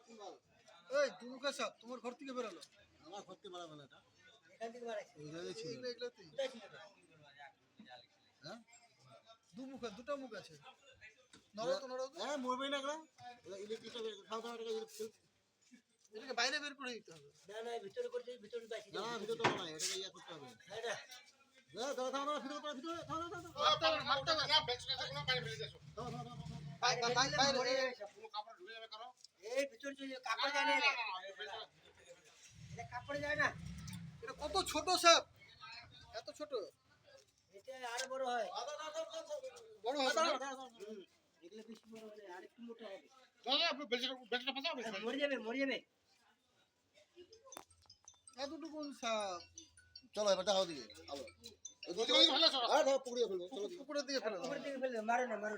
এই দুমুখা সাপ তোমার ঘর থেকে বেরোলো? আমার ঘর থেকে বেরোবে না এটা। এখান থেকে বাড়াইছে। এগুলাতেই হ্যাঁ দুমুখা, দুটো মুখ আছে। নড়ো তো, নড়ো তো। হ্যাঁ মরবে না এগুলা। ইলেকট্রিকটা খাওয়া দাওয়া এটাকে বাইরে বের করে দিতে হবে। না না ভিতরে করতে ভিতরে বাইছে। না ভিতরে তো নাই, এটাকে ইয়ে করতে হবে। হ্যাঁ না হ্যাঁ দাদা দাদা ভিতরে তো ভিতরে দাদা দাদা মারতে হবে, মারতে হবে। বাইরে মরে যাবে সব। এই ভিতরে যে কাপড় যায় না রে। এটা কাপড় যায় না। এটা কত ছোট সাপ, এত ছোট। এটা আরো বড় হয়। বড় হবে না? এগুলো বেশি বড় হলে আরেকটু মোটা হবে। মরে যাবে। এতটুকুন সাপ চলো এবার দেখাও দিকে আলো। হ্যাঁ পুকুরে ফেলবো চলো। পুকুরের দিকে ফেলে দাও। উপর থেকে ফেলে মারো না মারো না।